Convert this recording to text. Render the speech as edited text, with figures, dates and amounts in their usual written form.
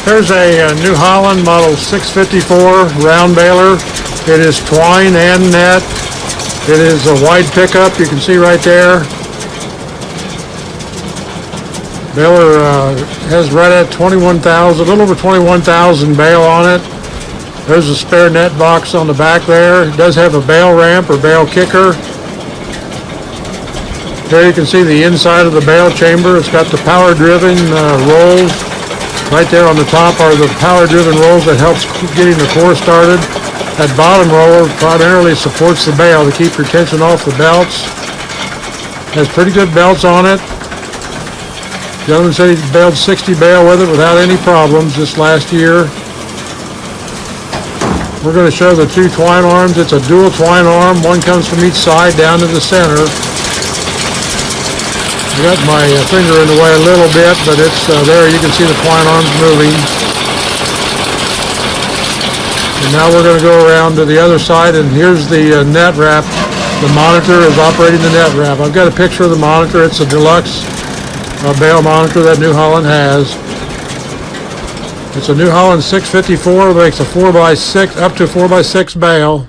There's a New Holland model 654 round baler. It is twine and net. It is a wide pickup, you can see right there. Baler has right at 21,000, a little over 21,000 bale on it. There's a spare net box on the back there. It does have a bale ramp or bale kicker. There you can see the inside of the bale chamber. It's got the power-driven rolls. Right there on the top are the power-driven rolls that helps getting the core started. That bottom roller primarily supports the bale to keep your tension off the belts. Has pretty good belts on it. The gentleman said he baled 60 bale with it without any problems this last year. We're going to show the two twine arms. It's a dual twine arm. One comes from each side down to the center. I got my finger in the way a little bit, but it's there. You can see the twine arms moving. And now we're going to go around to the other side, and here's the net wrap. The monitor is operating the net wrap. I've got a picture of the monitor. It's a deluxe bale monitor that New Holland has. It's a New Holland 654. It makes a 4x6, up to 4x6 bale.